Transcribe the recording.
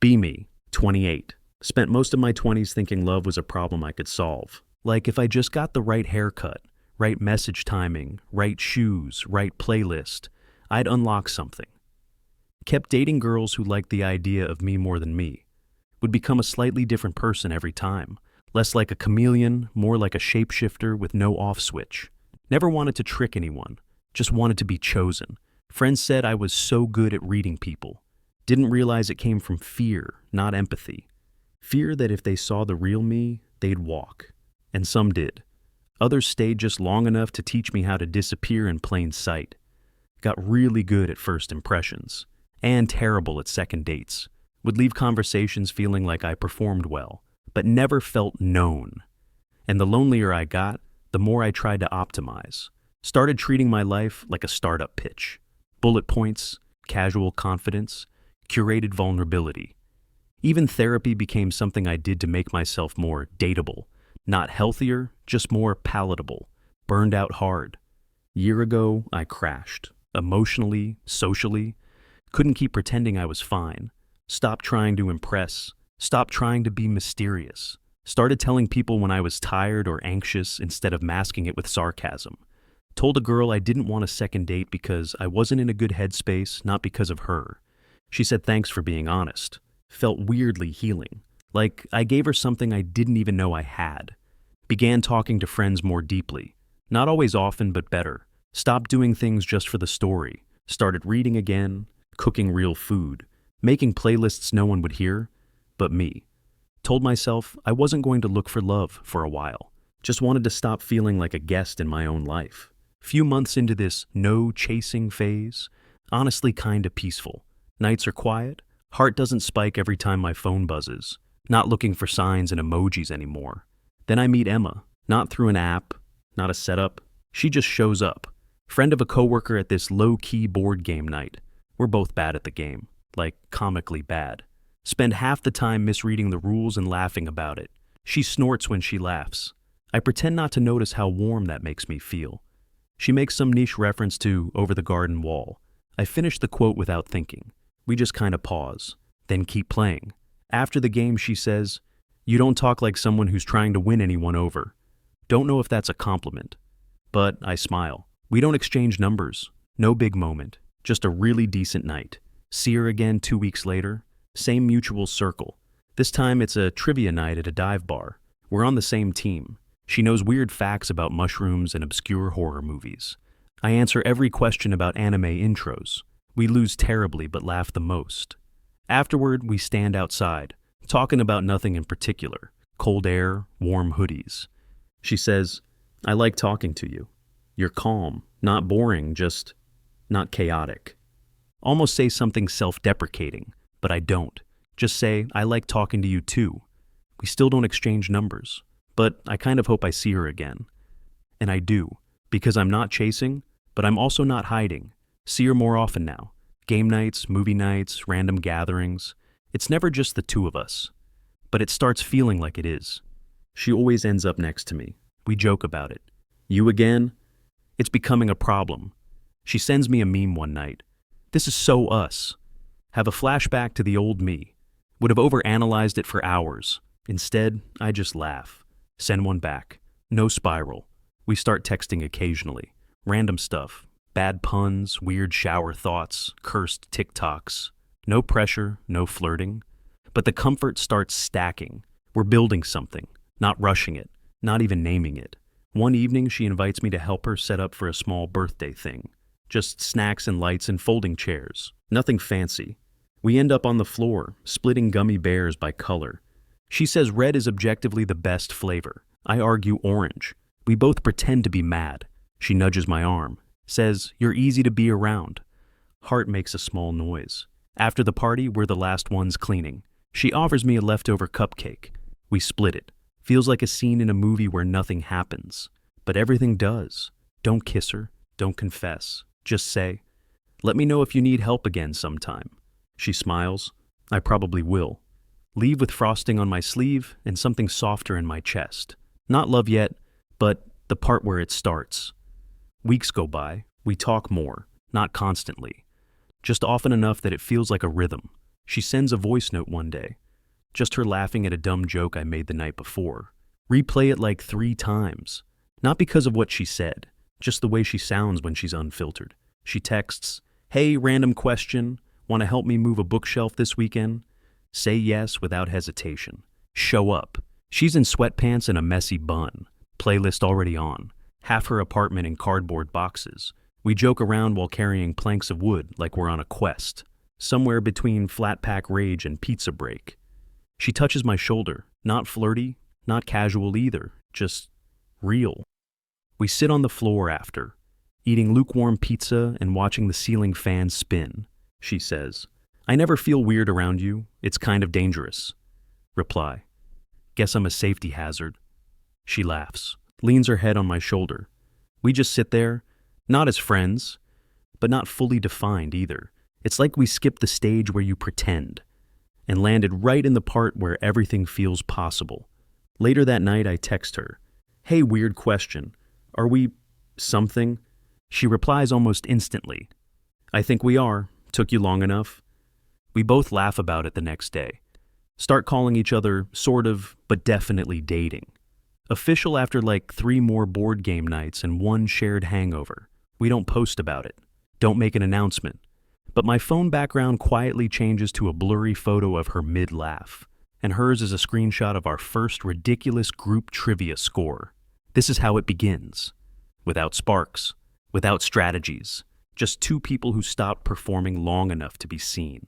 Be me, 28. Spent most of my 20s thinking love was a problem I could solve. Like if I just got the right haircut, right message timing, right shoes, right playlist, I'd unlock something. Kept dating girls who liked the idea of me more than me. Would become a slightly different person every time. Less like a chameleon, more like a shapeshifter with no off switch. Never wanted to trick anyone, just wanted to be chosen. Friends said I was so good at reading people. Didn't realize it came from fear, not empathy. Fear that if they saw the real me, they'd walk. And some did. Others stayed just long enough to teach me how to disappear in plain sight. Got really good at first impressions, and terrible at second dates. Would leave conversations feeling like I performed well, but never felt known. And the lonelier I got, the more I tried to optimize. Started treating my life like a startup pitch. Bullet points, casual confidence, curated vulnerability. Even therapy became something I did to make myself more dateable. Not healthier, just more palatable. Burned out hard. Year ago, I crashed. Emotionally, socially. Couldn't keep pretending I was fine. Stopped trying to impress. Stopped trying to be mysterious. Started telling people when I was tired or anxious instead of masking it with sarcasm. Told a girl I didn't want a second date because I wasn't in a good headspace, not because of her. She said thanks for being honest. Felt weirdly healing. Like I gave her something I didn't even know I had. Began talking to friends more deeply. Not always often, but better. Stopped doing things just for the story. Started reading again, cooking real food, making playlists no one would hear, but me. Told myself I wasn't going to look for love for a while. Just wanted to stop feeling like a guest in my own life. Few months into this no-chasing phase, honestly kinda peaceful. Nights are quiet, heart doesn't spike every time my phone buzzes. Not looking for signs and emojis anymore. Then I meet Emma, not through an app, not a setup. She just shows up. Friend of a coworker at this low-key board game night. We're both bad at the game, like comically bad. Spend half the time misreading the rules and laughing about it. She snorts when she laughs. I pretend not to notice how warm that makes me feel. She makes some niche reference to Over the Garden Wall. I finish the quote without thinking. We just kinda pause, then keep playing. After the game, she says, "You don't talk like someone who's trying to win anyone over." Don't know if that's a compliment, but I smile. We don't exchange numbers. No big moment. Just a really decent night. See her again 2 weeks later. Same mutual circle. This time it's a trivia night at a dive bar. We're on the same team. She knows weird facts about mushrooms and obscure horror movies. I answer every question about anime intros. We lose terribly but laugh the most. Afterward, we stand outside, talking about nothing in particular. Cold air, warm hoodies. She says, "I like talking to you. You're calm, not boring, just not chaotic." Almost say something self-deprecating, but I don't. Just say, "I like talking to you too." We still don't exchange numbers, but I kind of hope I see her again. And I do, because I'm not chasing, but I'm also not hiding. See her more often now. Game nights, movie nights, random gatherings. It's never just the two of us, but it starts feeling like it is. She always ends up next to me. We joke about it. "You again?" It's becoming a problem. She sends me a meme one night. This is so us. Have a flashback to the old me. Would have overanalyzed it for hours. Instead, I just laugh. Send one back. No spiral. We start texting occasionally. Random stuff. Bad puns, weird shower thoughts, cursed TikToks. No pressure, no flirting. But the comfort starts stacking. We're building something, not rushing it, not even naming it. One evening, she invites me to help her set up for a small birthday thing. Just snacks and lights and folding chairs. Nothing fancy. We end up on the floor, splitting gummy bears by color. She says red is objectively the best flavor. I argue orange. We both pretend to be mad. She nudges my arm. Says, "You're easy to be around." Heart makes a small noise. After the party, we're the last ones cleaning. She offers me a leftover cupcake. We split it. Feels like a scene in a movie where nothing happens. But everything does. Don't kiss her. Don't confess. Just say, "Let me know if you need help again sometime." She smiles. I probably will. Leave with frosting on my sleeve and something softer in my chest. Not love yet, but the part where it starts. Weeks go by. We talk more. Not constantly. Just often enough that it feels like a rhythm. She sends a voice note one day, just her laughing at a dumb joke I made the night before. Replay it like 3 times. Not because of what she said, just the way she sounds when she's unfiltered. She texts, "Hey, random question. Want to help me move a bookshelf this weekend?" Say yes without hesitation. Show up. She's in sweatpants and a messy bun. Playlist already on. Half her apartment in cardboard boxes. We joke around while carrying planks of wood like we're on a quest. Somewhere between flat pack rage and pizza break. She touches my shoulder. Not flirty, not casual either. Just real. We sit on the floor after, eating lukewarm pizza and watching the ceiling fan spin. She says, "I never feel weird around you. It's kind of dangerous." Reply, "Guess I'm a safety hazard." She laughs, leans her head on my shoulder. We just sit there, not as friends, but not fully defined either. It's like we skipped the stage where you pretend and landed right in the part where everything feels possible. Later that night, I text her, "Hey, weird question. Are we something?" She replies almost instantly, "I think we are. Took you long enough." We both laugh about it the next day. Start calling each other sort of, but definitely dating. Official after like 3 more board game nights and 1 shared hangover. We don't post about it. Don't make an announcement. But my phone background quietly changes to a blurry photo of her mid-laugh, and hers is a screenshot of our first ridiculous group trivia score. This is how it begins. Without sparks, without strategies, just 2 people who stopped performing long enough to be seen.